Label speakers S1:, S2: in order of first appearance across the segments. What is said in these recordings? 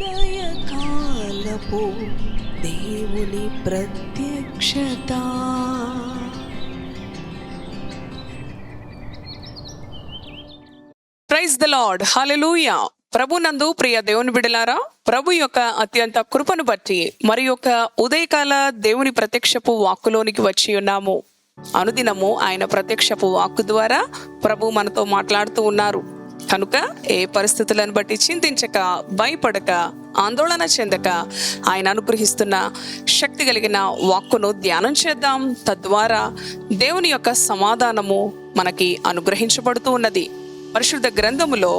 S1: ఉదయకాలపు దేవుని ప్రత్యక్షత.
S2: ప్రైజ్ ద లార్డ్, హల్లెలూయా. ప్రభునందు ప్రియ దేవుని బిడ్డలారా, ప్రభు యొక్క అత్యంత కృపను బట్టి మరి యొక్క ఉదయకాల దేవుని ప్రత్యక్షపు వాక్కులోనికి వచ్చి ఉన్నాము. అనుదినము ఆయన ప్రత్యక్షపు వాక్కు ద్వారా ప్రభు మనతో మాట్లాడుతూ ఉన్నారు. కనుక ఏ పరిస్థితులను బట్టి చింతించక, భయపడక, ఆందోళన చెందక ఆయన అనుగ్రహిస్తున్న శక్తి కలిగిన వాక్కును ధ్యానం చేద్దాం. తద్వారా దేవుని యొక్క సమాధానము మనకి అనుగ్రహించబడుతూ ఉన్నది. పరిశుద్ధ గ్రంథములో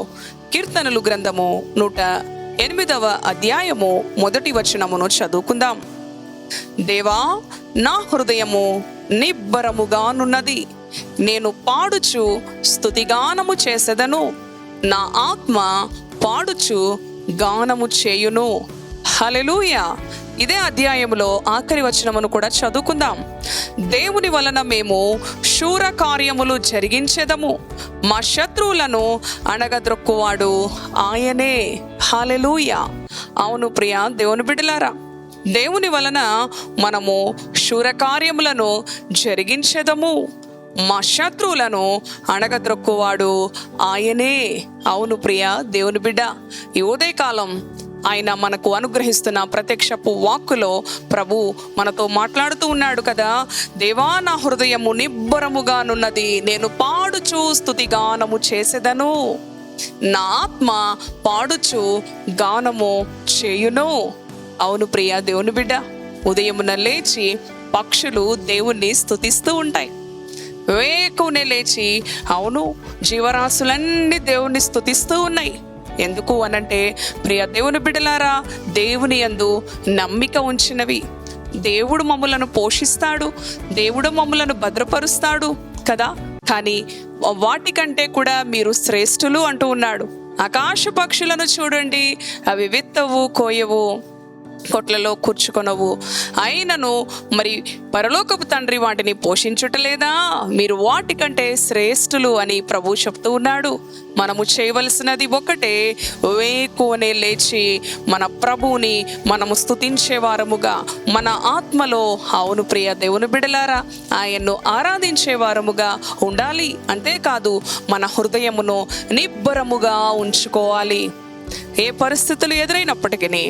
S2: కీర్తనలు గ్రంథము 108వ అధ్యాయము 1 వచనమును చదువుకుందాం. దేవా, నా హృదయము నిబ్బరముగానున్నది, నేను పాడుచు స్తుతిగానము చేసెదను, నా ఆత్మ పాడుచు గానము చేయును. హల్లెలూయా. ఇదే అధ్యాయములో ఆఖరి వచనమును కూడా చదువుకుందాం. దేవుని వలన మేము శూర కార్యములు జరిగించెదము, మా శత్రువులను అణగద్రొక్కువాడు ఆయనే. హల్లెలూయా. అవును ప్రియ దేవుని బిడ్డలారా, దేవుని వలన మనము శూర కార్యములను జరిగించెదము, మా శత్రువులను అణగద్రొక్కువాడు ఆయనే. అవును ప్రియ దేవుని బిడ్డ, ఈ ఉదయకాలం ఆయన మనకు అనుగ్రహిస్తున్న ప్రత్యక్షపు వాక్కులో ప్రభు మనతో మాట్లాడుతూ ఉన్నాడు కదా. దేవా, నా హృదయము నిబ్బరముగానున్నది, నేను పాడుచు స్తుతిగానము చేసెదను, నా ఆత్మ పాడుచు గానము చేయును. అవును ప్రియ దేవుని బిడ్డ, ఉదయమున లేచి పక్షులు దేవుణ్ణి స్తుతిస్తూ ఉంటాయి. వేకునే లేచి అవును జీవరాశులన్నీ దేవుణ్ణి స్తుతిస్తూ ఉన్నాయి. ఎందుకు అనంటే ప్రియ దేవుని బిడ్డలారా, దేవుని యందు నమ్మిక ఉంచినవి. దేవుడు మమ్ములను పోషిస్తాడు, దేవుడు మమ్ములను భద్రపరుస్తాడు కదా. కానీ వాటికంటే కూడా మీరు శ్రేష్ఠులు అంటూ ఉన్నాడు. ఆకాశ పక్షులను చూడండి, అవి విత్తవు, కోయవు, కొట్లలో కూర్చుకొనవు, అయినను మరి పరలోకపు తండ్రి వాటిని పోషించుటలేదా? మీరు వాటికంటే శ్రేష్ఠులు అని ప్రభు చెప్తూ ఉన్నాడు. మనము చేయవలసినది ఒకటే, వేకువనే లేచి మన ప్రభువుని మనము స్తుతించే వారముగా, మన ఆత్మలో అవును ప్రియ దేవుని బిడలారా ఆయన్ను ఆరాధించే వారముగా ఉండాలి. అంతేకాదు మన హృదయమును నిబ్బరముగా ఉంచుకోవాలి. ఏ పరిస్థితులు ఎదురైనప్పటికీ,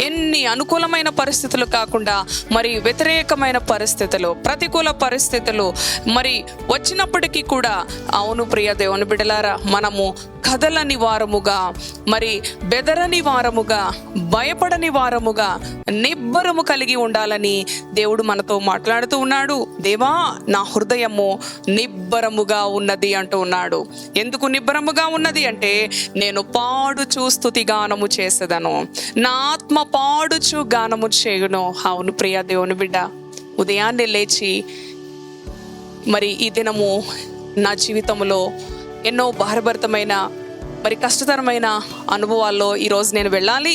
S2: ఎన్ని అనుకూలమైన పరిస్థితులు కాకుండా మరి వ్యతిరేకమైన పరిస్థితులు, ప్రతికూల పరిస్థితులు మరి వచ్చినప్పటికీ కూడా అవును ప్రియ దేవుని బిడ్డలారా మనము కదలని వారముగా, మరి బెదరని వారముగా, భయపడని వారముగా, నిబ్బరము కలిగి ఉండాలని దేవుడు మనతో మాట్లాడుతూ ఉన్నాడు. దేవా, నా హృదయము నిబ్బరముగా ఉన్నది అంటూ ఉన్నాడు. ఎందుకు నిబ్బరముగా ఉన్నది అంటే, నేను పాడుచు స్తుతి గానము చేసేదను, నా ఆత్మ పాడుచు గానము చేయును. అవును ప్రియ దేవుని బిడ్డ, ఉదయాన్నే లేచి మరి ఈ దినము నా జీవితంలో ఎన్నో భారభరితమైన మరి కష్టతరమైన అనుభవాల్లో ఈరోజు నేను వెళ్ళాలి,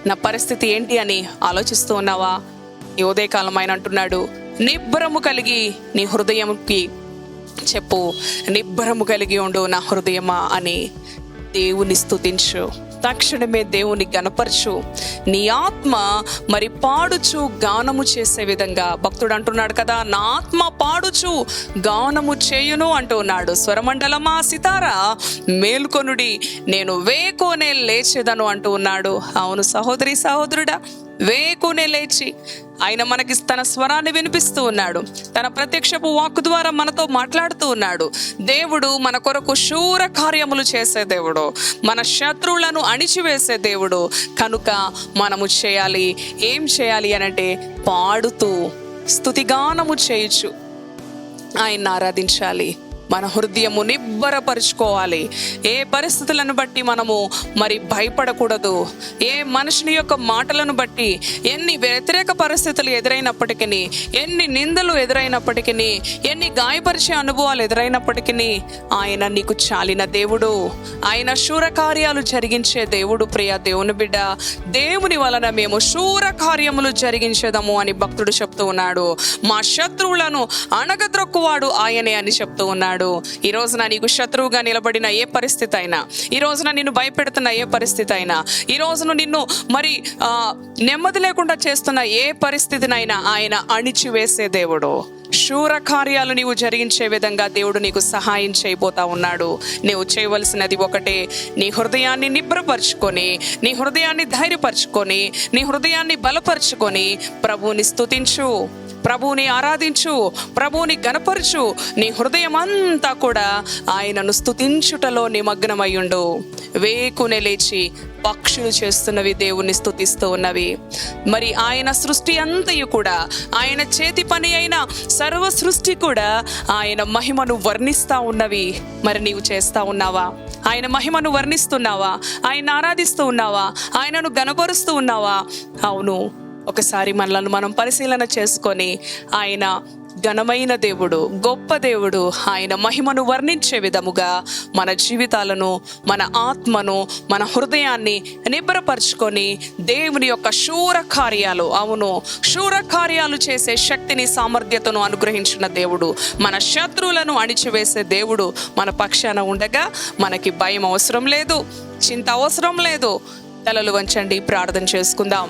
S2: నా పరిస్థితి ఏంటి అని ఆలోచిస్తూ ఉన్నావా? ఈ ఉదయకాలం ఆయన అంటున్నాడు, నిబ్బరము కలిగి నీ హృదయంకి చెప్పు, నిబ్బరము కలిగి ఉండు నా హృదయమా అని దేవుని స్తుతించు. తక్షణమే దేవుని గణపరచు. నీ ఆత్మ మరి పాడుచు గానము చేసే విధంగా భక్తుడు అంటున్నాడు కదా, నా ఆత్మ పాడుచు గానము చేయును అంటూ ఉన్నాడు. స్వరమండలమా, సితారా మేల్కొనుడి, నేను వేకునే లేచేదను అంటూ ఉన్నాడు. అవును సహోదరి సహోదరుడా, వేకునే లేచి ఆయన మనకి తన స్వరాన్ని వినిపిస్తూ ఉన్నాడు. తన ప్రత్యక్షపు వాక్కు ద్వారా మనతో మాట్లాడుతూ ఉన్నాడు. దేవుడు మన కొరకు శూర కార్యములు చేసే దేవుడు, మన శత్రువులను అణిచివేసే దేవుడు. కనుక మనము చేయాలి, ఏం చేయాలి అనంటే పాడుతూ స్తుతిగానము చేయొచ్చు, ఆయన్ని ఆరాధించాలి. మన హృదయము నిబ్బరపరుచుకోవాలి. ఏ పరిస్థితులను బట్టి మనము మరి భయపడకూడదు. ఏ మనుషుని యొక్క మాటలను బట్టి ఎన్ని వ్యతిరేక పరిస్థితులు ఎదురైనప్పటికీ, ఎన్ని నిందలు ఎదురైనప్పటికీ, ఎన్ని గాయపరిచే అనుభవాలు ఎదురైనప్పటికీ ఆయన నీకు చాలిన దేవుడు. ఆయన శూర కార్యాలు జరిగించే దేవుడు. ప్రియ దేవుని బిడ్డ, దేవుని వలన మేము శూర కార్యములు జరిగించేదము అని భక్తుడు చెప్తూ ఉన్నాడు. మా శత్రువులను అణగద్రొక్కువాడు ఆయనే అని చెప్తూ ఉన్నాడు. ఉన్నాడు. ఈ రోజున నీకు శత్రువుగా నిలబడిన ఏ పరిస్థితి అయినా, ఈ రోజున నిన్ను భయపెడుతున్న ఏ పరిస్థితి అయినా, ఈ రోజున నిన్ను మరి నెమ్మది లేకుండా చేస్తున్న ఏ పరిస్థితినైనా ఆయన అణిచివేసే దేవుడు. శూర కార్యాలు నీవు జరిగించే విధంగా దేవుడు నీకు సహాయం చేయబోతా ఉన్నాడు. నీవు చేయవలసినది ఒకటే, నీ హృదయాన్ని నిబ్రపరుచుకొని, నీ హృదయాన్ని ధైర్యపరచుకొని, నీ హృదయాన్ని బలపరుచుకొని ప్రభువుని స్తుతించు, ప్రభువుని ఆరాధించు, ప్రభువుని గణపరచు. నీ హృదయం అంతా కూడా ఆయనను స్తుతించుటలో నిమగ్నమయ్యుండు. వేకునే లేచి పక్షులు చేస్తున్నవి దేవుణ్ణి స్తుతిస్తూ ఉన్నవి. మరి ఆయన సృష్టి అంతయు కూడా, ఆయన చేతి పని అయిన సర్వ సృష్టి కూడా ఆయన మహిమను వర్ణిస్తా ఉన్నవి. మరి నీవు చేస్తా ఉన్నావా? ఆయన మహిమను వర్ణిస్తున్నావా? ఆయన ఆరాధిస్తూ ఉన్నావా? ఆయనను గణపరుస్తూ ఉన్నావా? అవును, ఒకసారి మనలను మనం పరిశీలన చేసుకొని, ఆయన ఘనమైన దేవుడు, గొప్ప దేవుడు, ఆయన మహిమను వర్ణించే విధముగా మన జీవితాలను, మన ఆత్మను, మన హృదయాన్ని నిబ్రపరుచుకొని దేవుని యొక్క శూర కార్యాలు, అవును శూర కార్యాలు చేసే శక్తిని, సామర్థ్యతను అనుగ్రహించిన దేవుడు, మన శత్రువులను అణిచివేసే దేవుడు మన పక్షాన ఉండగా మనకి భయం అవసరం లేదు, చింత అవసరం లేదు. తలలు వంచండి, ప్రార్థన చేసుకుందాం.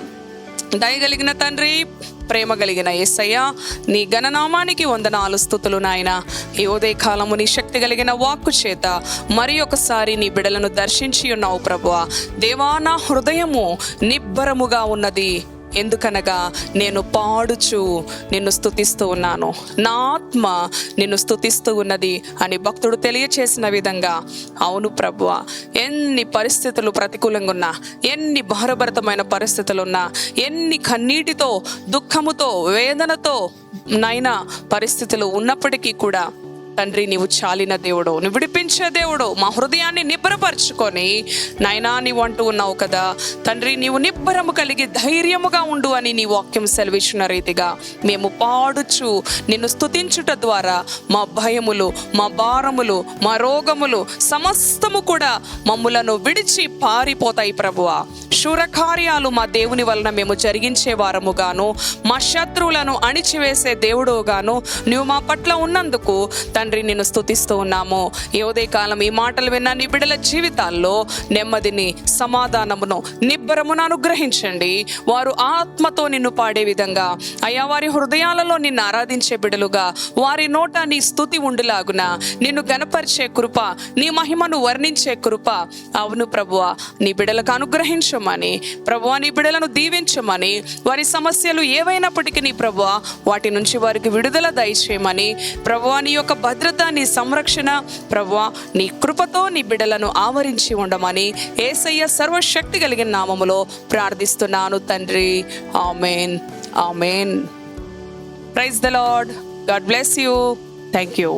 S2: దయగలిగిన తండ్రి, ప్రేమ కలిగిన యేసయ్య, నీ ఘననామానికి వందనాలు, స్తుతులు నాయన. ఈ ఉదయ కాలము నీ శక్తి కలిగిన వాక్కు చేత మరి ఒకసారి నీ బిడలను దర్శించి ఉన్నావు ప్రభువా. దేవా, నా హృదయము నిబ్బరముగా ఉన్నది, ఎందుకనగా నేను పాడుచు నిన్ను స్తుతిస్తూ ఉన్నాను, నా ఆత్మ నిన్ను స్తుతిస్తూ ఉన్నది అని భక్తుడు తెలియచేసిన విధంగా, అవును ప్రభువా, ఎన్ని పరిస్థితులు ప్రతికూలంగా ఉన్నా, ఎన్ని భారభరితమైన పరిస్థితులున్నా, ఎన్ని కన్నీటితో, దుఃఖముతో, వేదనతో నైనా పరిస్థితులు ఉన్నప్పటికీ కూడా తండ్రి, నీవు చాలిన దేవుడు, నువ్వు విడిపించే దేవుడు. మా హృదయాన్ని నిబ్బరపరచుకొని నాయనా నీవు అంటూ ఉన్నావు కదా తండ్రి, నీవు నిబ్బరము కలిగి ధైర్యముగా ఉండు అని నీ వాక్యం సెలవిచ్చిన రీతిగా మేము పాడుచు నిన్ను స్తుతించుట ద్వారా మా భయములు, మా భారములు, మా రోగములు సమస్తము కూడా మమ్ములను విడిచి పారిపోతాయి ప్రభువా. శూరకార్యాలు మా దేవుని వలన మేము జరిగించే వారముగాను, మా శత్రువులను అణిచివేసే దేవుడుగాను నువ్వు మా పట్ల ఉన్నందుకు తండ్రి నిన్ను స్తుతిస్తూ ఉన్నాము. ఈ ఉదయకాలం ఈ మాటలు విన్న నీ బిడ్డల జీవితాల్లో నెమ్మదిని, సమాధానమును, నిబ్బరమును అనుగ్రహించండి. వారు ఆత్మతో నిన్ను పాడే విధంగా అయ్యా, వారి హృదయాలలో నిన్ను ఆరాధించే బిడ్డలుగా, వారి నోట నీ స్తుతి ఉండులాగున, నిన్ను గణపరిచే కృప, నీ మహిమను వర్ణించే కృప, అవును ప్రభువా, నీ బిడ్డలకు అనుగ్రహించమని, ప్రభువా నీ బిడ్డలను దీవించమని, వారి సమస్యలు ఏవైనప్పటికీ నీ ప్రభువా వాటి నుంచి వారికి విడుదల దయచేయమని, ప్రభువా నీ యొక్క భద్రత, నీ సంరక్షణ, ప్రభువా నీ కృపతో నీ బిడ్డలను ఆవరించి ఉండమని యేసయ్య సర్వశక్తి కలిగిన నామములో ప్రార్థిస్తున్నాను తండ్రి. ఆమేన్, ఆమేన్. Praise the lord. God bless you. Thank you.